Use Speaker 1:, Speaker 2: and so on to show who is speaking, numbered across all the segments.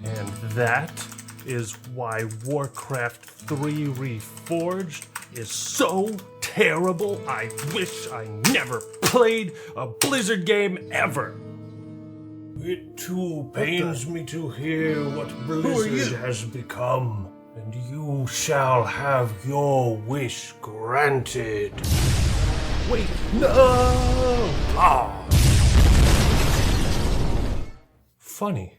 Speaker 1: And that is why Warcraft 3 Reforged is so terrible. I wish I never played a Blizzard game ever. It too pains me to hear what Blizzard has become, and you shall have your wish granted. Wait, no! Ah! Funny.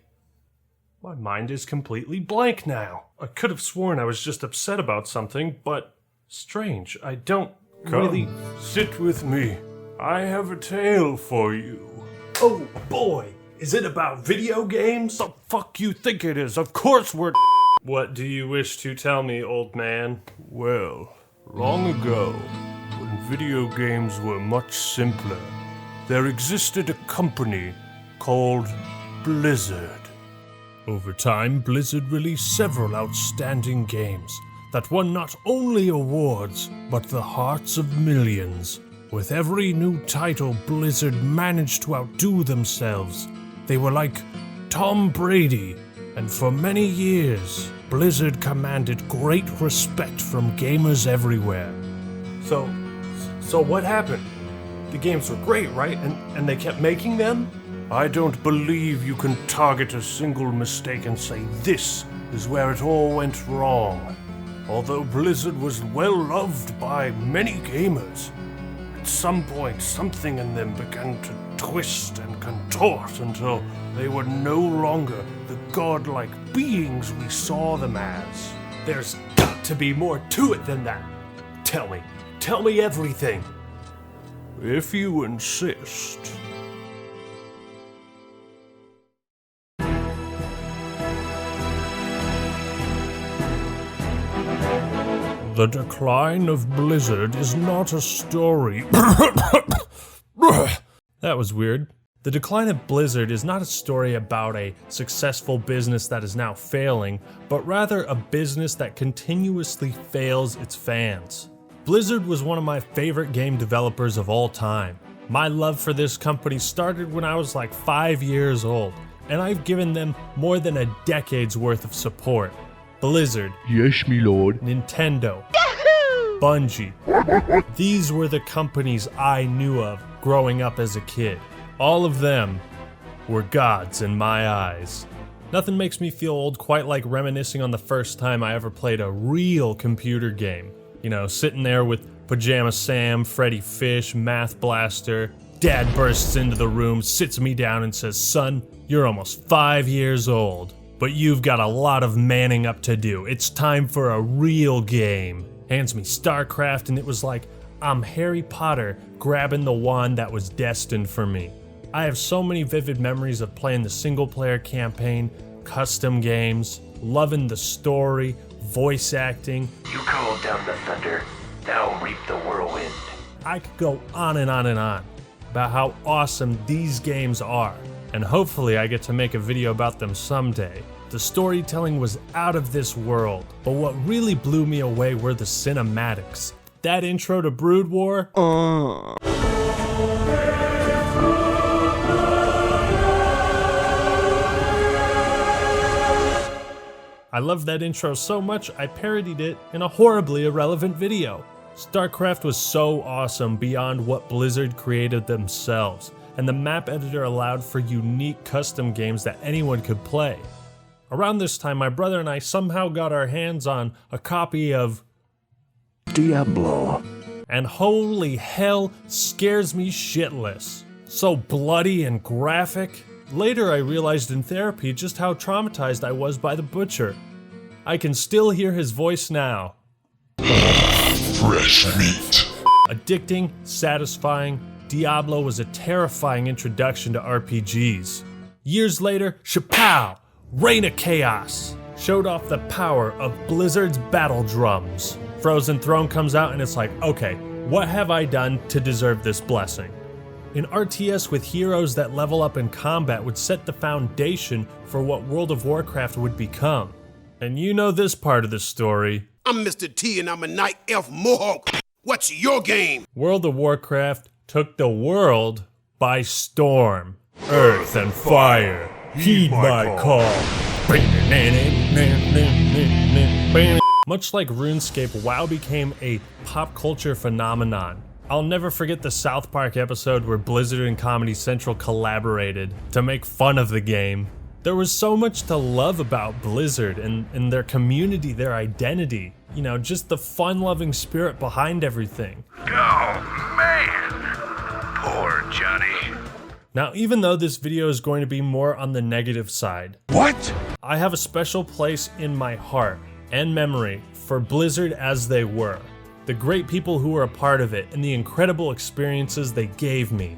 Speaker 1: My mind is completely blank now. I could have sworn I was just upset about something, but strange, I don't really... Sit with me. I have a tale for you. Oh boy, is it about video games? The fuck you think it is? Of course we're... What do you wish to tell me, old man? Well, long ago, when video games were much simpler, there existed a company called Blizzard. Over time, Blizzard released several outstanding games that won not only awards, but the hearts of millions. With every new title, Blizzard managed to outdo themselves. They were like Tom Brady, and for many years, Blizzard commanded great respect from gamers everywhere. So what happened? The games were great, right? And they kept making them? I don't believe you can target a single mistake and say this is where it all went wrong. Although Blizzard was well loved by many gamers, at some point something in them began to twist and contort until they were no longer the godlike beings we saw them as. There's got to be more to it than that. Tell me everything. If you insist. The decline of Blizzard is not a story. That was weird. The decline of Blizzard is not a story about a successful business that is now failing, but rather a business that continuously fails its fans. Blizzard was one of my favorite game developers of all time. My love for this company started when I was like 5 years old, and I've given them more than a decade's worth of support. Blizzard.
Speaker 2: Yes, me lord.
Speaker 1: Nintendo. Yahoo! Bungie. These were the companies I knew of growing up as a kid. All of them were gods in my eyes. Nothing makes me feel old quite like reminiscing on the first time I ever played a real computer game. You know, sitting there with Pajama Sam, Freddy Fish, Math Blaster. Dad bursts into the room, sits me down and says, "Son, you're almost 5 years old. But you've got a lot of manning up to do. It's time for a real game." Hands me StarCraft, and it was like I'm Harry Potter grabbing the wand that was destined for me. I have so many vivid memories of playing the single-player campaign, custom games, loving the story, voice acting.
Speaker 3: You called down the thunder, now reap the whirlwind.
Speaker 1: I could go on and on and on about how awesome these games are. And hopefully I get to make a video about them someday. The storytelling was out of this world, but what really blew me away were the cinematics. That intro to Brood War? I loved that intro so much I parodied it in a horribly irrelevant video. StarCraft was so awesome beyond what Blizzard created themselves, and the map editor allowed for unique custom games that anyone could play. Around this time, my brother and I somehow got our hands on a copy of
Speaker 2: Diablo.
Speaker 1: And holy hell, scares me shitless. So bloody and graphic. Later I realized in therapy just how traumatized I was by the Butcher. I can still hear his voice now.
Speaker 2: Fresh meat.
Speaker 1: Addicting, satisfying, Diablo was a terrifying introduction to RPGs. Years later, Chapow, Reign of Chaos, showed off the power of Blizzard's battle drums. Frozen Throne comes out and it's like, okay, what have I done to deserve this blessing? An RTS with heroes that level up in combat would set the foundation for what World of Warcraft would become. And you know this part of the story.
Speaker 4: I'm Mr. T and I'm a Night Elf Mohawk. What's your game?
Speaker 1: World of Warcraft took the world by storm. Earth and fire, heed my call. Much like RuneScape, WoW became a pop culture phenomenon. I'll never forget the South Park episode where Blizzard and Comedy Central collaborated to make fun of the game. There was so much to love about Blizzard and their community, their identity. You know, just the fun-loving spirit behind everything.
Speaker 3: Oh, man. Poor Johnny.
Speaker 1: Now, even though this video is going to be more on the negative side,
Speaker 2: What?
Speaker 1: I have a special place in my heart and memory for Blizzard as they were. The great people who were a part of it and the incredible experiences they gave me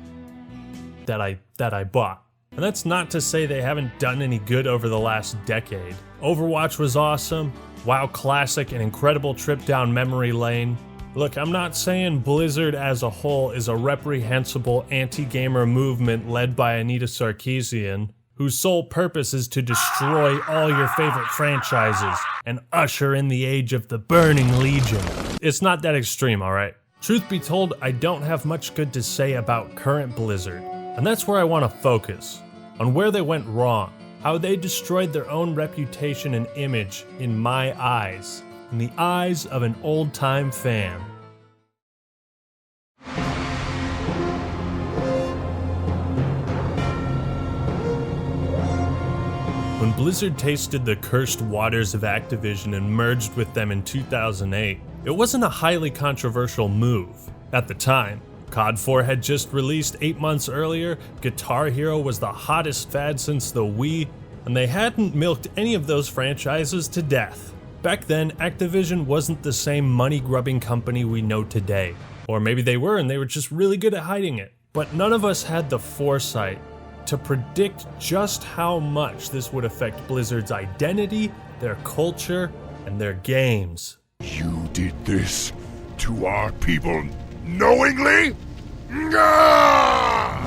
Speaker 1: that I bought. And that's not to say they haven't done any good over the last decade. Overwatch was awesome, WoW Classic, an incredible trip down memory lane. Look, I'm not saying Blizzard as a whole is a reprehensible anti-gamer movement led by Anita Sarkeesian, whose sole purpose is to destroy all your favorite franchises and usher in the age of the Burning Legion. It's not that extreme, alright? Truth be told, I don't have much good to say about current Blizzard, and that's where I want to focus, on where they went wrong, how they destroyed their own reputation and image in my eyes, in the eyes of an old-time fan. When Blizzard tasted the cursed waters of Activision and merged with them in 2008, it wasn't a highly controversial move. At the time, COD 4 had just released 8 months earlier, Guitar Hero was the hottest fad since the Wii, and they hadn't milked any of those franchises to death. Back then, Activision wasn't the same money-grubbing company we know today. Or maybe they were and they were just really good at hiding it. But none of us had the foresight to predict just how much this would affect Blizzard's identity, their culture, and their games.
Speaker 2: You did this to our people knowingly? Gah!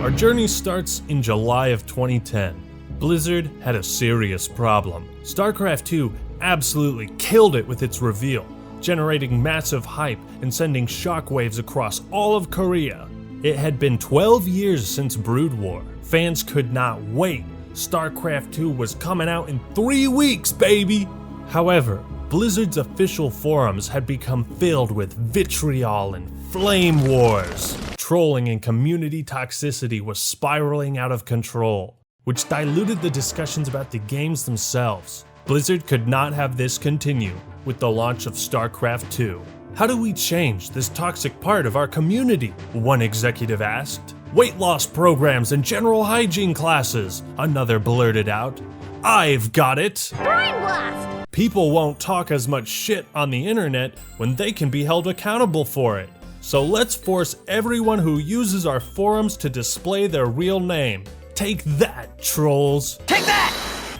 Speaker 1: Our journey starts in July of 2010. Blizzard had a serious problem. StarCraft 2 absolutely killed it with its reveal, generating massive hype and sending shockwaves across all of Korea. It had been 12 years since Brood War. Fans could not wait. StarCraft 2 was coming out in 3 weeks, baby! However, Blizzard's official forums had become filled with vitriol and flame wars. Trolling and community toxicity was spiraling out of control, which diluted the discussions about the games themselves. Blizzard could not have this continue with the launch of StarCraft 2. How do we change this toxic part of our community? One executive asked. Weight loss programs and general hygiene classes, another blurted out. I've got it!
Speaker 5: Brain blast!
Speaker 1: People won't talk as much shit on the internet when they can be held accountable for it. So let's force everyone who uses our forums to display their real name. Take that, trolls!
Speaker 5: Take that!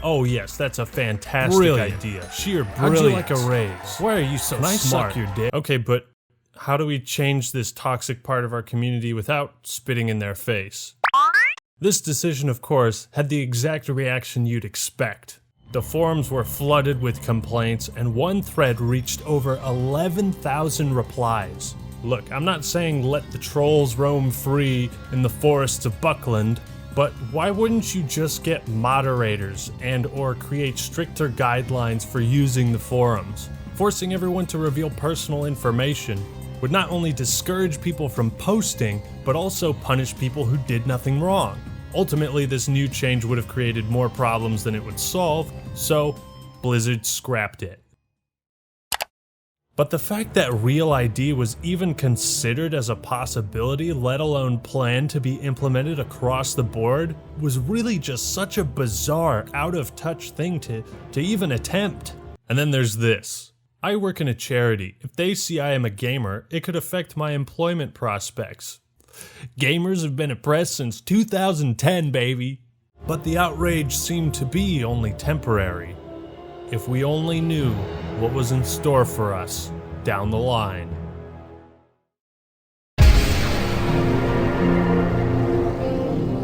Speaker 1: Oh yes, that's a fantastic idea. Sheer brilliance. How'd you like a raise? Why are you so smart? Suck your dick? Okay, but how do we change this toxic part of our community without spitting in their face? This decision, of course, had the exact reaction you'd expect. The forums were flooded with complaints, and one thread reached over 11,000 replies. Look, I'm not saying let the trolls roam free in the forests of Buckland, but why wouldn't you just get moderators and/or create stricter guidelines for using the forums? Forcing everyone to reveal personal information would not only discourage people from posting, but also punish people who did nothing wrong. Ultimately, this new change would have created more problems than it would solve, so Blizzard scrapped it. But the fact that Real ID was even considered as a possibility, let alone planned to be implemented across the board, was really just such a bizarre, out-of-touch thing to even attempt. And then there's this. I work in a charity. If they see I am a gamer, it could affect my employment prospects. Gamers have been oppressed since 2010, baby. But the outrage seemed to be only temporary. If we only knew what was in store for us down the line.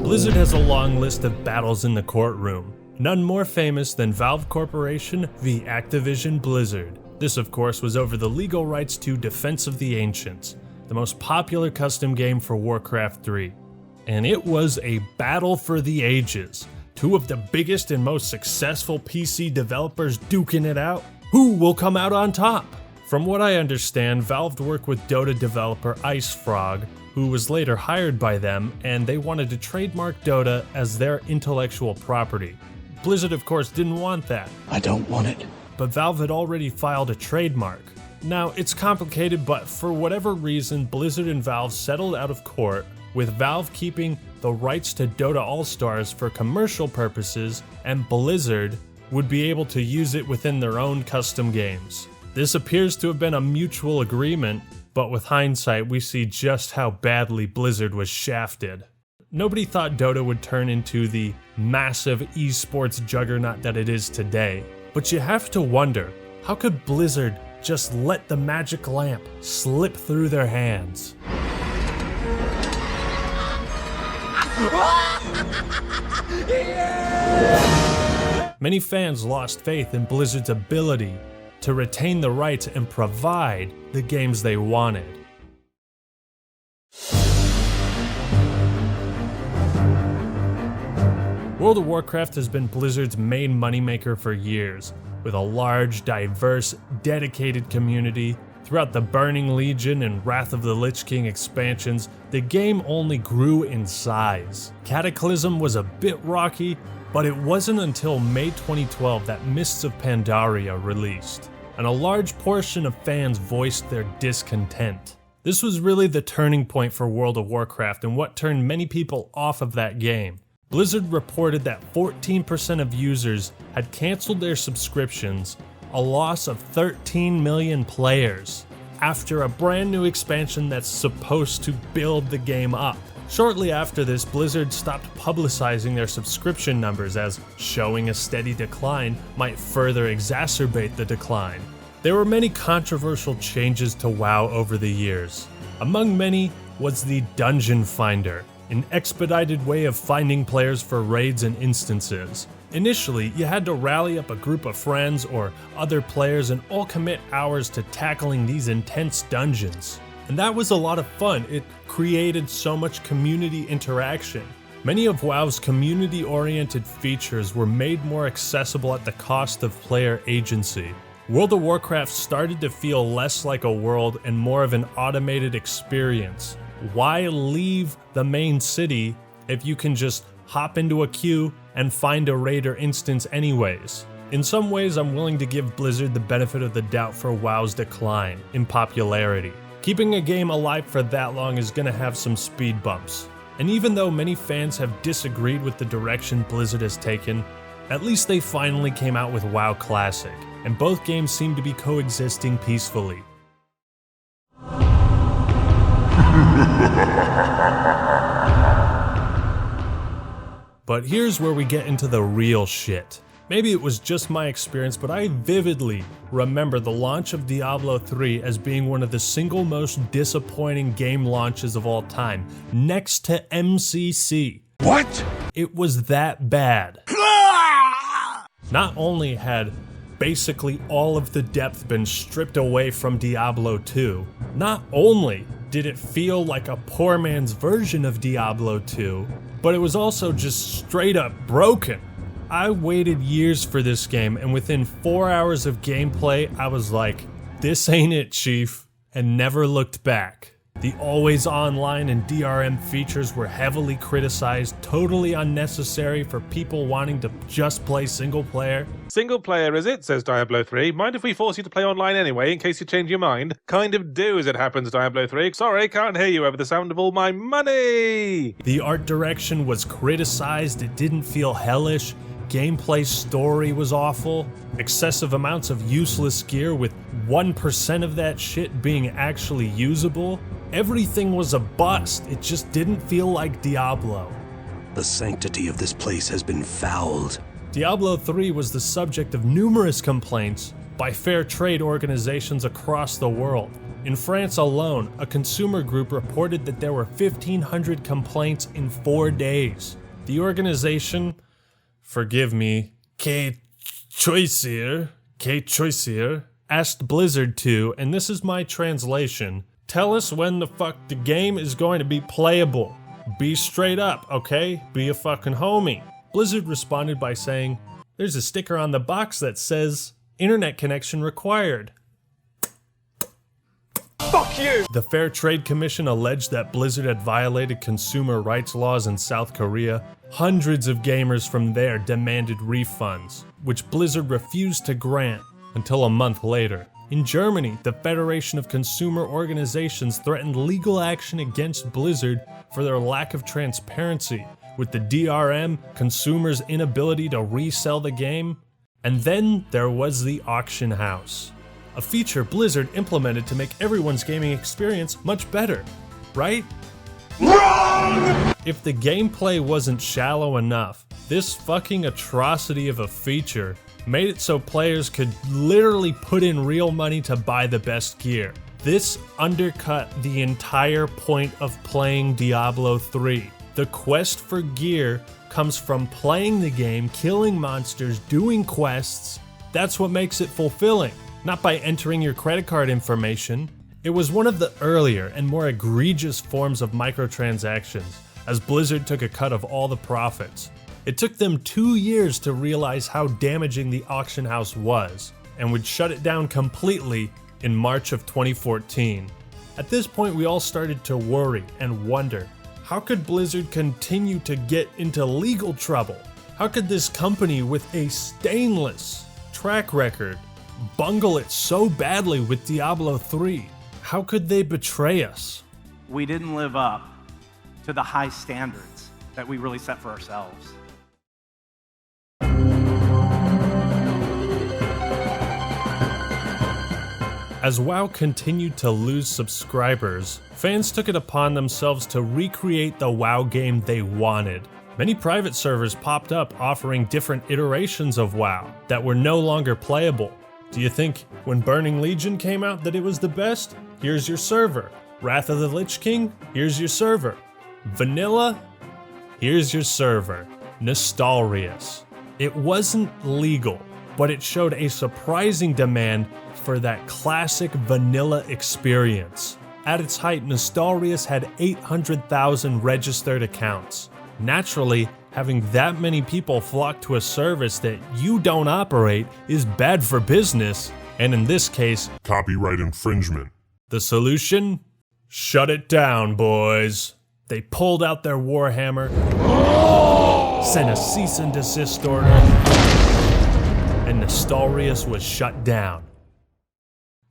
Speaker 1: Blizzard has a long list of battles in the courtroom, none more famous than Valve Corporation v. Activision-Blizzard. This, of course, was over the legal rights to Defense of the Ancients, the most popular custom game for Warcraft 3. And it was a battle for the ages. Two of the biggest and most successful PC developers duking it out. Who will come out on top? From what I understand, Valve worked with Dota developer IceFrog, who was later hired by them, and they wanted to trademark Dota as their intellectual property. Blizzard, of course, didn't want that.
Speaker 5: I don't want it.
Speaker 1: But Valve had already filed a trademark. Now, it's complicated, but for whatever reason, Blizzard and Valve settled out of court, with Valve keeping the rights to Dota All-Stars for commercial purposes, and Blizzard would be able to use it within their own custom games. This appears to have been a mutual agreement, but with hindsight, we see just how badly Blizzard was shafted. Nobody thought Dota would turn into the massive esports juggernaut that it is today. But you have to wonder, how could Blizzard just let the magic lamp slip through their hands? Many fans lost faith in Blizzard's ability to retain the rights and provide the games they wanted. World of Warcraft has been Blizzard's main moneymaker for years, with a large, diverse, dedicated community. Throughout the Burning Legion and Wrath of the Lich King expansions, the game only grew in size. Cataclysm was a bit rocky, but it wasn't until May 2012 that Mists of Pandaria released, and a large portion of fans voiced their discontent. This was really the turning point for World of Warcraft and what turned many people off of that game. Blizzard reported that 14% of users had canceled their subscriptions, a loss of 13 million players, after a brand new expansion that's supposed to build the game up. Shortly after this, Blizzard stopped publicizing their subscription numbers, as showing a steady decline might further exacerbate the decline. There were many controversial changes to WoW over the years. Among many was the Dungeon Finder, an expedited way of finding players for raids and instances. Initially, you had to rally up a group of friends or other players and all commit hours to tackling these intense dungeons. And that was a lot of fun. It created so much community interaction. Many of WoW's community-oriented features were made more accessible at the cost of player agency. World of Warcraft started to feel less like a world and more of an automated experience. Why leave the main city if you can just hop into a queue and find a raid or instance anyways? In some ways, I'm willing to give Blizzard the benefit of the doubt for WoW's decline in popularity. Keeping a game alive for that long is gonna have some speed bumps. And even though many fans have disagreed with the direction Blizzard has taken, at least they finally came out with WoW Classic, and both games seem to be coexisting peacefully. But here's where we get into the real shit. Maybe it was just my experience, but I vividly remember the launch of Diablo 3 as being one of the single most disappointing game launches of all time, next to MCC.
Speaker 2: What?
Speaker 1: It was that bad. Not only had basically all of the depth been stripped away from Diablo 2, not only did it feel like a poor man's version of Diablo 2, but it was also just straight up broken. I waited years for this game, and within 4 hours of gameplay, I was like, this ain't it, Chief, and never looked back. The always online and DRM features were heavily criticized, totally unnecessary for people wanting to just play single player.
Speaker 6: Single player is it, says Diablo 3. Mind if we force you to play online anyway, in case you change your mind? Kind of do as it happens, Diablo 3. Sorry, can't hear you over the sound of all my money!
Speaker 1: The art direction was criticized, it didn't feel hellish. Gameplay story was awful. Excessive amounts of useless gear with 1% of that shit being actually usable. Everything was a bust. It just didn't feel like Diablo.
Speaker 5: The sanctity of this place has been fouled.
Speaker 1: Diablo 3 was the subject of numerous complaints by fair trade organizations across the world. In France alone, a consumer group reported that there were 1,500 complaints in 4 days. The organization, forgive me, K Choisier, asked Blizzard to, and this is my translation, Tell us when the fuck the game is going to be playable. Be straight up, okay? Be a fucking homie. Blizzard responded by saying, there's a sticker on the box that says, internet connection required. Fuck you! The Fair Trade Commission alleged that Blizzard had violated consumer rights laws in South Korea. Hundreds of gamers from there demanded refunds, which Blizzard refused to grant until a month later. In Germany, the Federation of Consumer Organizations threatened legal action against Blizzard for their lack of transparency, with the DRM, consumers' inability to resell the game. And then there was the auction house, a feature Blizzard implemented to make everyone's gaming experience much better, right? Wrong! If the gameplay wasn't shallow enough, this fucking atrocity of a feature made it so players could literally put in real money to buy the best gear. This undercut the entire point of playing Diablo 3. The quest for gear comes from playing the game, killing monsters, doing quests. That's what makes it fulfilling, not by entering your credit card information. It was one of the earlier and more egregious forms of microtransactions, as Blizzard took a cut of all the profits. It took them 2 years to realize how damaging the auction house was, and would shut it down completely in March of 2014. At this point, we all started to worry and wonder, how could Blizzard continue to get into legal trouble? How could this company with a stainless track record bungle it so badly with Diablo 3? How could they betray us?
Speaker 7: We didn't live up to the high standards that we really set for ourselves.
Speaker 1: As WoW continued to lose subscribers, fans took it upon themselves to recreate the WoW game they wanted. Many private servers popped up offering different iterations of WoW that were no longer playable. Do you think when Burning Legion came out that it was the best? Here's your server. Wrath of the Lich King? Here's your server. Vanilla? Here's your server. Nostalrius. It wasn't legal, but it showed a surprising demand for that classic vanilla experience. At its height, Nostalrius had 800,000 registered accounts. Naturally, having that many people flock to a service that you don't operate is bad for business, and in this case,
Speaker 2: Copyright infringement.
Speaker 1: the solution? Shut it down, boys. They pulled out their Warhammer, sent a cease and desist order, and Nostalrius was shut down.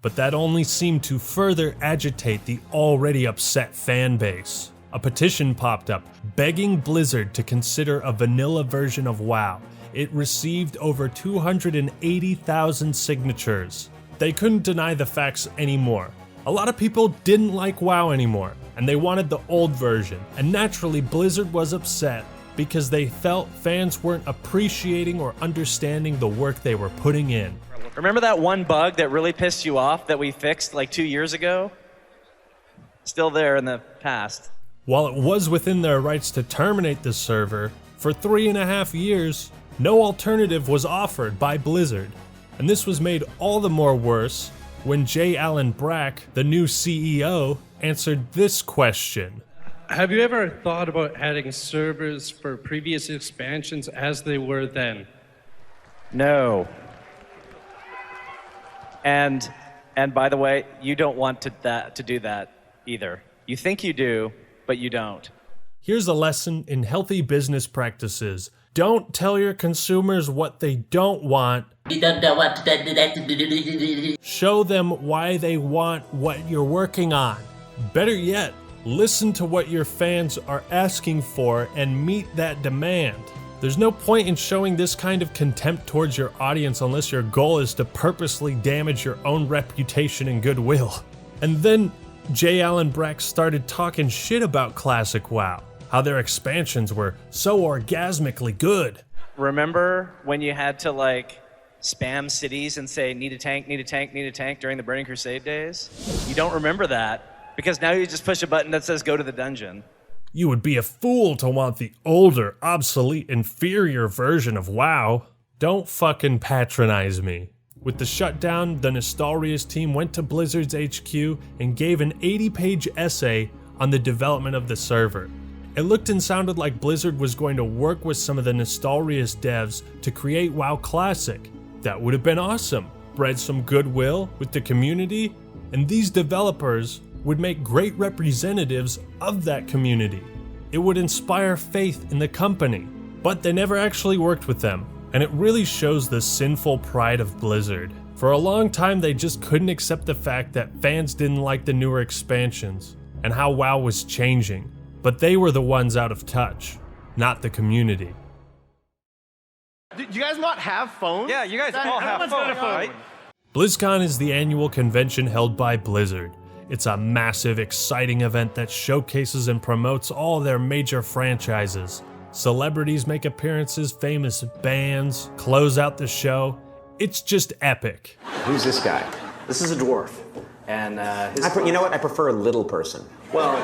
Speaker 1: But that only seemed to further agitate the already upset fan base. A petition popped up, begging Blizzard to consider a vanilla version of WoW. It received over 280,000 signatures. They couldn't deny the facts anymore. A lot of people didn't like WoW anymore, and they wanted the old version. And naturally, Blizzard was upset because they felt fans weren't appreciating or understanding the work they were putting in.
Speaker 8: Remember that one bug that really pissed you off that we fixed like 2 years ago? Still there in the past.
Speaker 1: While it was within their rights to terminate the server, for 3.5 years, no alternative was offered by Blizzard. And this was made all the more worse when J. Allen Brack, the new CEO, answered this question.
Speaker 9: Have you ever thought about adding servers for previous expansions as they were then?
Speaker 8: No. And by the way, you don't want to do that either. You think you do, but you don't.
Speaker 1: Here's a lesson in healthy business practices. Don't tell your consumers what they don't want. Show them why they want what you're working on. Better yet, listen to what your fans are asking for and meet that demand. There's no point in showing this kind of contempt towards your audience unless your goal is to purposely damage your own reputation and goodwill. And then J. Allen Brack started talking shit about Classic WoW, how their expansions were so orgasmically good.
Speaker 8: Remember when you had to like spam cities and say, need a tank, need a tank, need a tank during the Burning Crusade days? You don't remember that because now you just push a button that says go to the dungeon.
Speaker 1: You would be a fool to want the older, obsolete, inferior version of WoW. Don't fucking patronize me. With the shutdown, the Nostalrius team went to Blizzard's HQ and gave an 80-page essay on the development of the server. It looked and sounded like Blizzard was going to work with some of the Nostalrius devs to create WoW Classic. That would have been awesome, bred some goodwill with the community, and these developers would make great representatives of that community. It would inspire faith in the company, but they never actually worked with them, and it really shows the sinful pride of Blizzard. For a long time, they just couldn't accept the fact that fans didn't like the newer expansions and how WoW was changing, but they were the ones out of touch, not the community.
Speaker 10: Do you guys not have phones?
Speaker 7: Yeah, you guys all have phones, right?
Speaker 1: BlizzCon is the annual convention held by Blizzard. It's a massive, exciting event that showcases and promotes all their major franchises. Celebrities make appearances, famous bands close out the show. It's just epic.
Speaker 11: Who's this guy? This is a dwarf. And you know what? I prefer a little person. Well,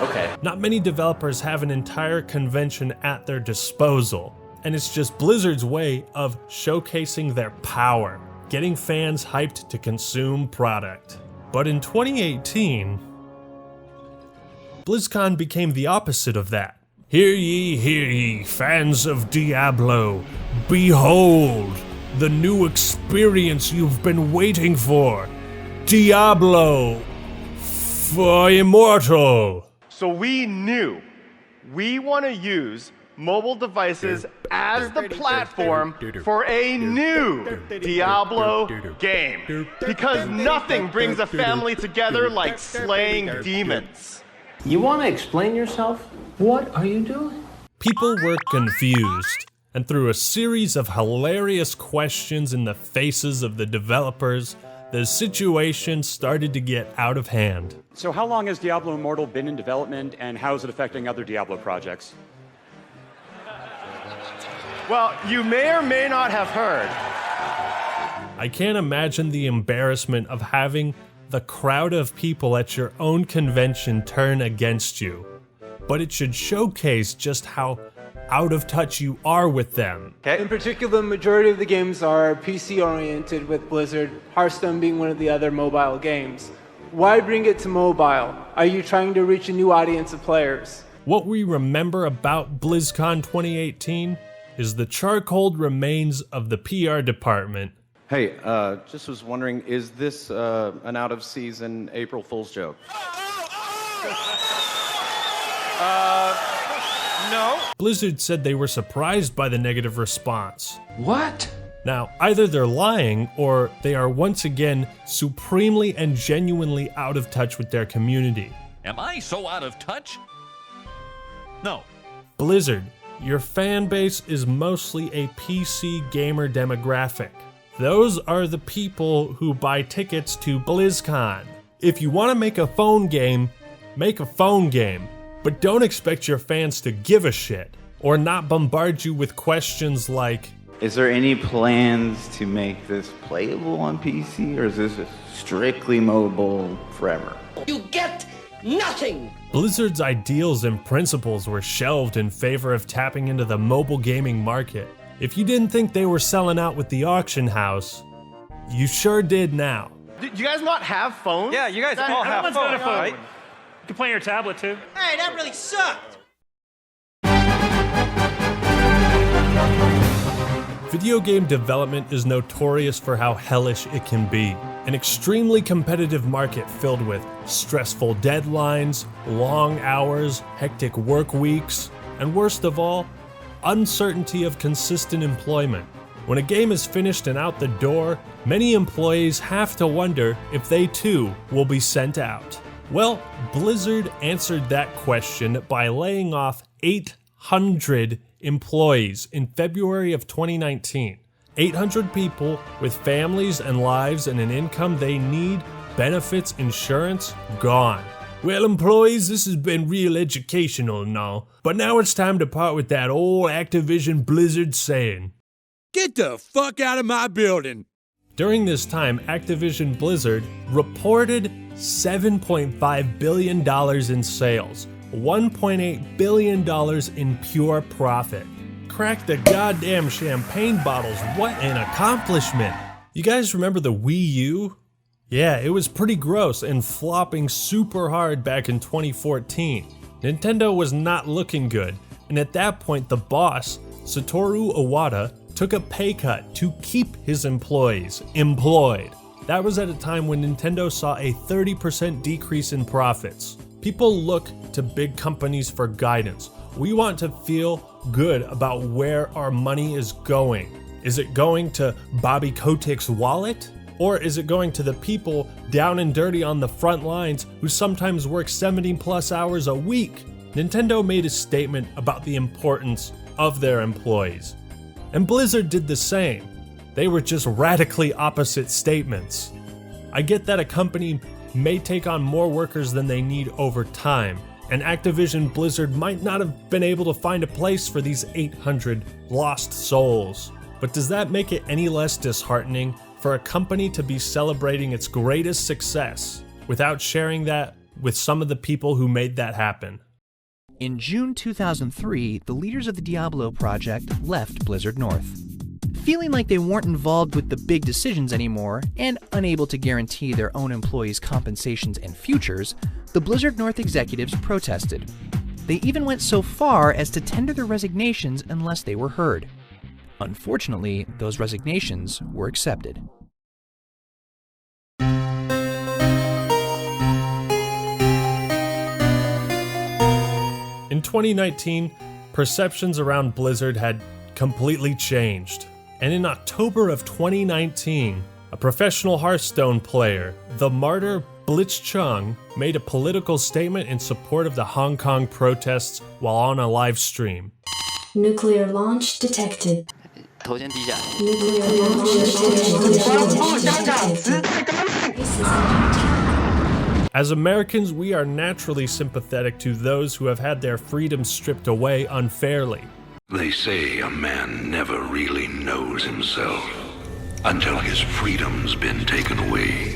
Speaker 11: okay.
Speaker 1: Not many developers have an entire convention at their disposal, and it's just Blizzard's way of showcasing their power, getting fans hyped to consume product. But in 2018, BlizzCon became the opposite of that. Hear ye, fans of Diablo. Behold, the new experience you've been waiting for. Diablo Immortal.
Speaker 10: So we knew we want to use mobile devices as the platform for a new Diablo game. Because nothing brings a family together like slaying demons.
Speaker 3: You want to explain yourself? What are you doing?
Speaker 1: People were confused, and through a series of hilarious questions in the faces of the developers, the situation started to get out of hand.
Speaker 12: So how long has Diablo Immortal been in development, and how is it affecting other Diablo projects?
Speaker 10: Well, you may or may not have heard.
Speaker 1: I can't imagine the embarrassment of having the crowd of people at your own convention turn against you. But it should showcase just how out of touch you are with them.
Speaker 13: In particular, the majority of the games are PC-oriented, with Blizzard, Hearthstone being one of the other mobile games. Why bring it to mobile? Are you trying to reach a new audience of players?
Speaker 1: What we remember about BlizzCon 2018 is the charcoal remains of the PR department.
Speaker 14: Hey, just was wondering, is this an out-of-season April Fool's joke?
Speaker 7: No.
Speaker 1: Blizzard said they were surprised by the negative response.
Speaker 3: What?
Speaker 1: Now, either they're lying or they are once again supremely and genuinely out of touch with their community.
Speaker 15: Am I so out of touch? No.
Speaker 1: Blizzard, your fan base is mostly a PC gamer demographic. Those are the people who buy tickets to BlizzCon. If you want to make a phone game, make a phone game. But don't expect your fans to give a shit, or not bombard you with questions like,
Speaker 16: is there any plans to make this playable on PC, or is this strictly mobile forever?
Speaker 17: You get nothing!
Speaker 1: Blizzard's ideals and principles were shelved in favor of tapping into the mobile gaming market. If you didn't think they were selling out with the auction house, you sure did now.
Speaker 10: Do you guys not have phones?
Speaker 7: Yeah, you guys all have phones, right?
Speaker 18: You can play on your tablet too.
Speaker 17: Hey, that really sucked!
Speaker 1: Video game development is notorious for how hellish it can be. An extremely competitive market filled with stressful deadlines, long hours, hectic work weeks, and worst of all, uncertainty of consistent employment. When a game is finished and out the door, many employees have to wonder if they too will be sent out. Well, Blizzard answered that question by laying off 800 employees in February of 2019. 800 people with families and lives and an income they need, benefits, insurance, gone. Well, employees, this has been real educational and all, but now it's time to part with that old Activision-Blizzard saying,
Speaker 19: "Get the fuck out of my building!"
Speaker 1: During this time, Activision-Blizzard reported $7.5 billion in sales, $1.8 billion in pure profit. Crack the goddamn champagne bottles, what an accomplishment! You guys remember the Wii U? Yeah, it was pretty gross and flopping super hard back in 2014. Nintendo was not looking good, and at that point the boss, Satoru Iwata, took a pay cut to keep his employees employed. That was at a time when Nintendo saw a 30% decrease in profits. People look to big companies for guidance. We want to feel good about where our money is going. Is it going to Bobby Kotick's wallet? Or is it going to the people down and dirty on the front lines who sometimes work 70+ hours a week? Nintendo made a statement about the importance of their employees. And Blizzard did the same. They were just radically opposite statements. I get that a company may take on more workers than they need over time, and Activision-Blizzard might not have been able to find a place for these 800 lost souls. But does that make it any less disheartening for a company to be celebrating its greatest success without sharing that with some of the people who made that happen?
Speaker 20: In June 2003, the leaders of the Diablo project left Blizzard North. Feeling like they weren't involved with the big decisions anymore, and unable to guarantee their own employees' compensations and futures, the Blizzard North executives protested. They even went so far as to tender their resignations unless they were heard. Unfortunately, those resignations were accepted.
Speaker 1: In 2019, perceptions around Blizzard had completely changed. And in October of 2019, a professional Hearthstone player, the martyr Blitzchung, made a political statement in support of the Hong Kong protests while on a live stream.
Speaker 21: Nuclear launch detected. Nuclear launch detected.
Speaker 1: As Americans, we are naturally sympathetic to those who have had their freedoms stripped away unfairly.
Speaker 22: They say a man never really knows himself until his freedom's been taken away.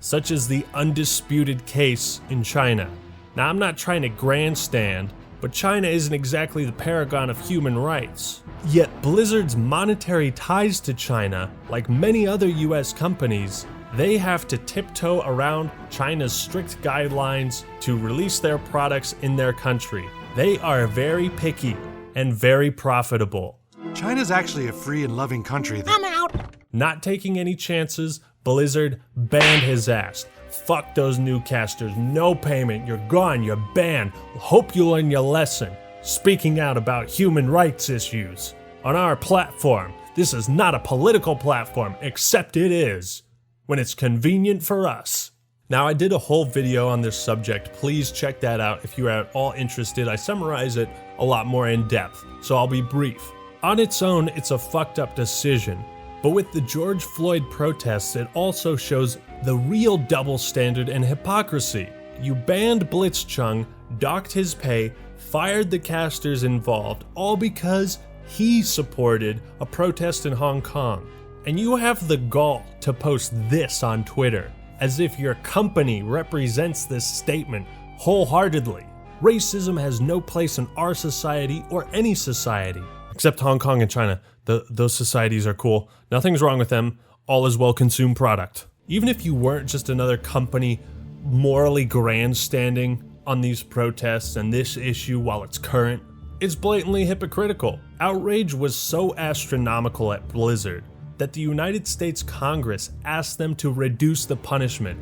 Speaker 1: Such as the undisputed case in China. Now, I'm not trying to grandstand, but China isn't exactly the paragon of human rights. Yet Blizzard's monetary ties to China, like many other US companies, they have to tiptoe around China's strict guidelines to release their products in their country. They are very picky and very profitable.
Speaker 23: China's actually a free and loving country.
Speaker 21: I'm out.
Speaker 1: Not taking any chances, Blizzard banned his ass. Fuck those new casters, no payment, you're gone, you're banned. Hope you learn your lesson. Speaking out about human rights issues. On our platform, this is not a political platform, except it is, when it's convenient for us. Now, I did a whole video on this subject. Please check that out if you are at all interested. I summarize it a lot more in depth, so I'll be brief. On its own, it's a fucked up decision. But with the George Floyd protests, it also shows the real double standard and hypocrisy. You banned Blitzchung, docked his pay, fired the casters involved, all because he supported a protest in Hong Kong. And you have the gall to post this on Twitter, as if your company represents this statement wholeheartedly. Racism has no place in our society or any society. Except Hong Kong and China. Those societies are cool. Nothing's wrong with them. All is well consumed product. Even if you weren't just another company morally grandstanding on these protests and this issue while it's current, it's blatantly hypocritical. Outrage was so astronomical at Blizzard that the United States Congress asked them to reduce the punishment.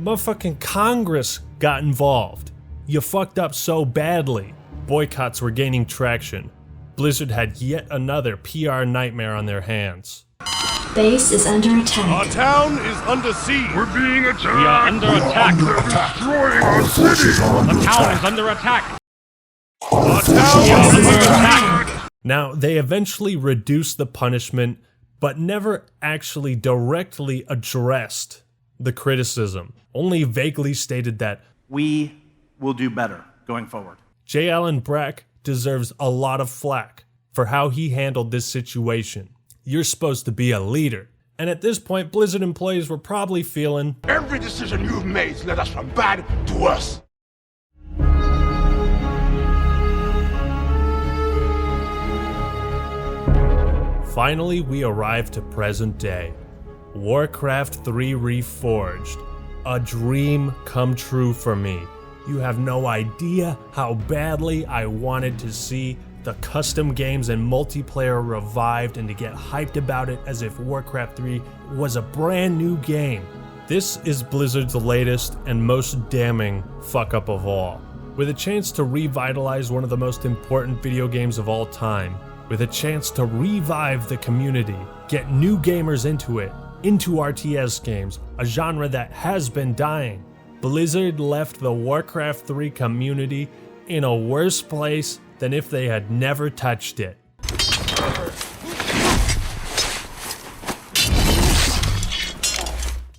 Speaker 1: Motherfucking Congress got involved. You fucked up so badly. Boycotts were gaining traction. Blizzard had yet another PR nightmare on their hands.
Speaker 21: Base is under attack.
Speaker 2: Our town is under siege. We're being attacked.
Speaker 18: We are under attack.
Speaker 2: They're destroying our city.
Speaker 18: The town is under attack.
Speaker 2: Our town is under attack.
Speaker 1: Now, they eventually reduced the punishment, but never actually directly addressed the criticism. Only vaguely stated that
Speaker 7: we will do better going forward.
Speaker 1: J. Allen Brack deserves a lot of flack for how he handled this situation. You're supposed to be a leader. And at this point, Blizzard employees were probably feeling,
Speaker 2: every decision you've made led us from bad to worse.
Speaker 1: Finally, we arrive to present day. Warcraft 3 Reforged. A dream come true for me. You have no idea how badly I wanted to see the custom games and multiplayer revived and to get hyped about it as if Warcraft 3 was a brand new game. This is Blizzard's latest and most damning fuck up of all. With a chance to revitalize one of the most important video games of all time, with a chance to revive the community, get new gamers into it, into RTS games, a genre that has been dying, Blizzard left the Warcraft 3 community in a worse place than if they had never touched it.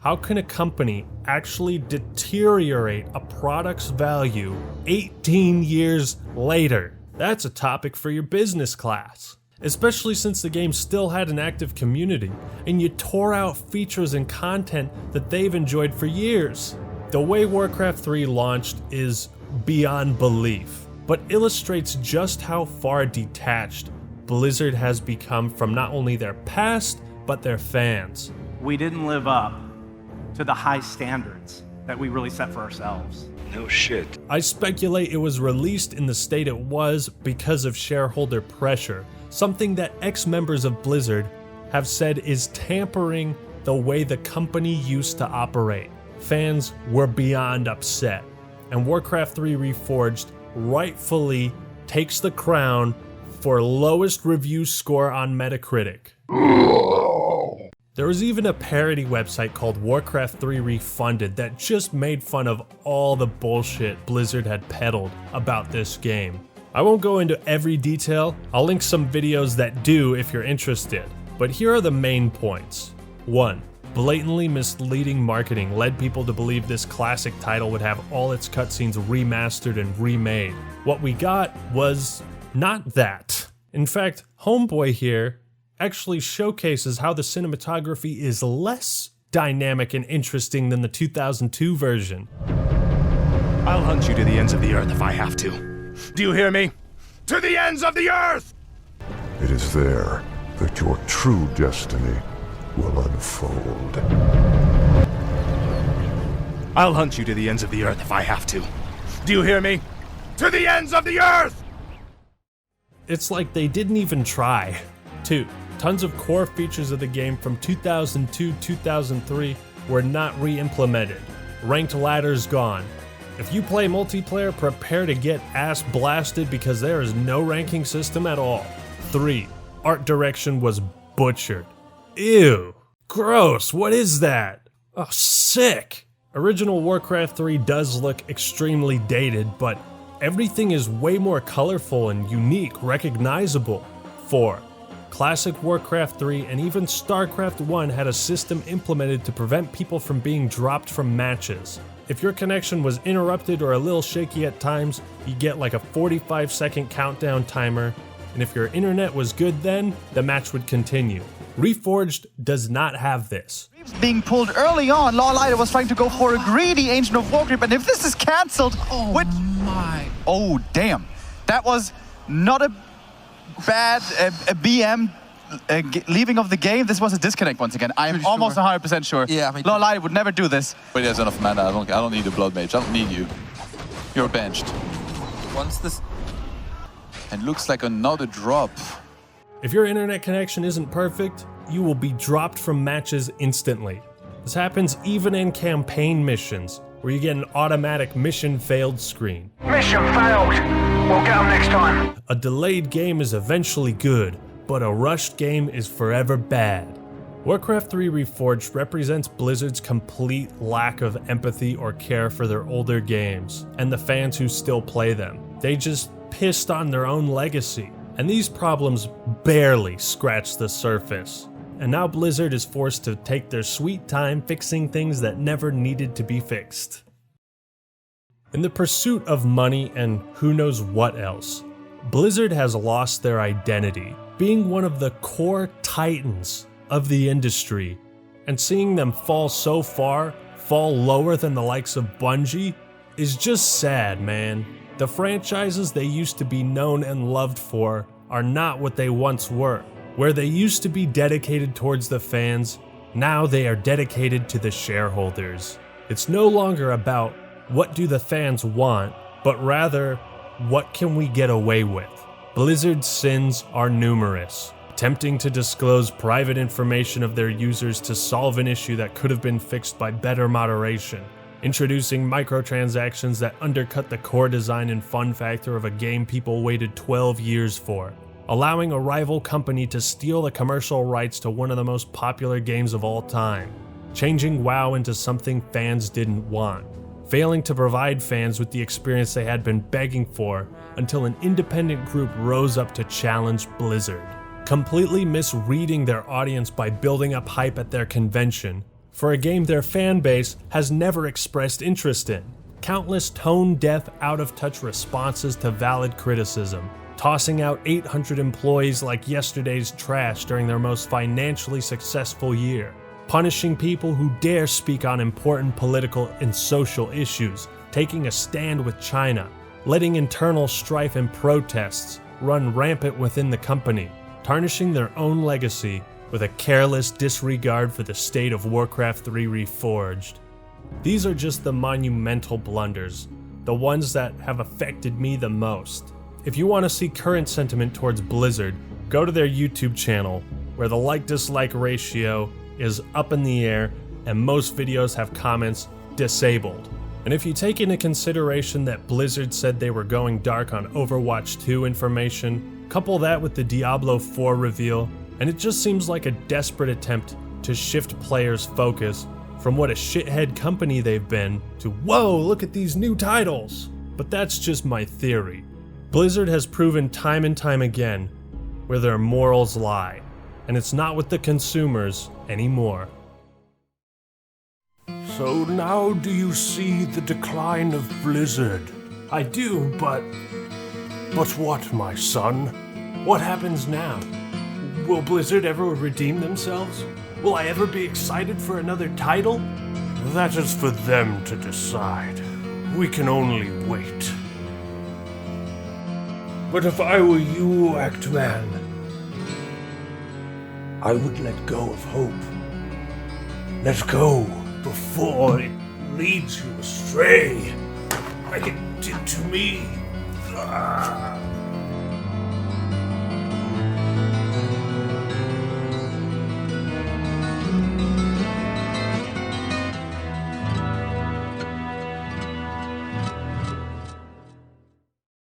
Speaker 1: How can a company actually deteriorate a product's value 18 years later? That's a topic for your business class. Especially since the game still had an active community, and you tore out features and content that they've enjoyed for years. The way Warcraft 3 launched is beyond belief, but illustrates just how far detached Blizzard has become from not only their past, but their fans.
Speaker 7: We didn't live up to the high standards that we really set for ourselves.
Speaker 22: No shit.
Speaker 1: I speculate it was released in the state it was because of shareholder pressure, something that ex-members of Blizzard have said is tampering the way the company used to operate. Fans were beyond upset, and Warcraft 3 Reforged rightfully takes the crown for lowest review score on Metacritic. There was even a parody website called Warcraft 3 Refunded that just made fun of all the bullshit Blizzard had peddled about this game. I won't go into every detail, I'll link some videos that do if you're interested, but here are the main points. 1. Blatantly misleading marketing led people to believe this classic title would have all its cutscenes remastered and remade. What we got was not that. In fact, Homeboy here actually showcases how the cinematography is less dynamic and interesting than the 2002 version.
Speaker 4: I'll hunt you to the ends of the earth if I have to. Do you hear me? To the ends of the earth!
Speaker 2: It is there that your true destiny will unfold.
Speaker 4: I'll hunt you to the ends of the earth if I have to. Do you hear me? To the ends of the earth!
Speaker 1: It's like they didn't even try. 2. Tons of core features of the game from 2002-2003 were not re-implemented. Ranked ladders gone. If you play multiplayer, prepare to get ass blasted because there is no ranking system at all. 3. Art direction was butchered. Ew. Gross, what is that? Oh, sick. Original Warcraft 3 does look extremely dated, but everything is way more colorful and unique, recognizable. 4. Classic Warcraft 3 and even StarCraft 1 had a system implemented to prevent people from being dropped from matches. If your connection was interrupted or a little shaky at times, you get like a 45-second countdown timer, and if your internet was good then, the match would continue. Reforged does not have this.
Speaker 5: Being pulled early on, Lawlighter was trying to go for a greedy Ancient of Warcraft, and if this is cancelled, oh damn, that was not a bad BM leaving of the game. This was a disconnect once again. I'm almost 100% sure.
Speaker 6: Yeah,
Speaker 5: Lawlighter would never do this.
Speaker 6: But he has enough mana. I don't need a blood mage. I don't need you. You're benched.
Speaker 5: Once this,
Speaker 6: and looks like another drop.
Speaker 1: If your internet connection isn't perfect, you will be dropped from matches instantly. This happens even in campaign missions, where you get an automatic mission failed screen.
Speaker 3: Mission failed. We'll get them next time.
Speaker 1: A delayed game is eventually good, but a rushed game is forever bad. Warcraft 3 Reforged represents Blizzard's complete lack of empathy or care for their older games, and the fans who still play them. They just pissed on their own legacy, and these problems barely scratch the surface. And now Blizzard is forced to take their sweet time fixing things that never needed to be fixed. In the pursuit of money and who knows what else, Blizzard has lost their identity, being one of the core titans of the industry, and seeing them fall so far, fall lower than the likes of Bungie, is just sad, man. The franchises they used to be known and loved for are not what they once were. Where they used to be dedicated towards the fans, Now they are dedicated to the shareholders. It's no longer about what do the fans want, but rather what can we get away with. Blizzard's sins are numerous, attempting to disclose private information of their users to solve an issue that could have been fixed by better moderation, introducing microtransactions that undercut the core design and fun factor of a game people waited 12 years for, allowing a rival company to steal the commercial rights to one of the most popular games of all time, changing WoW into something fans didn't want, failing to provide fans with the experience they had been begging for until an independent group rose up to challenge Blizzard, completely misreading their audience by building up hype at their convention for a game their fan base has never expressed interest in, countless tone-deaf, out-of-touch responses to valid criticism, tossing out 800 employees like yesterday's trash during their most financially successful year, punishing people who dare speak on important political and social issues, taking a stand with China, letting internal strife and protests run rampant within the company, tarnishing their own legacy with a careless disregard for the state of Warcraft 3 Reforged. These are just the monumental blunders, the ones that have affected me the most. If you want to see current sentiment towards Blizzard, go to their YouTube channel, where the like-dislike ratio is up in the air and most videos have comments disabled. And if you take into consideration that Blizzard said they were going dark on Overwatch 2 information, couple that with the Diablo 4 reveal, and it just seems like a desperate attempt to shift players' focus from what a shithead company they've been to, whoa, look at these new titles. But that's just my theory. Blizzard has proven time and time again where their morals lie, and it's not with the consumers anymore. So now do you see the decline of Blizzard? I do, but what, my son? What happens now? Will Blizzard ever redeem themselves? Will I ever be excited for another title? That is for them to decide. We can only wait. But if I were you, Actman, I would let go of hope. Let go before it leads you astray, like it did to me.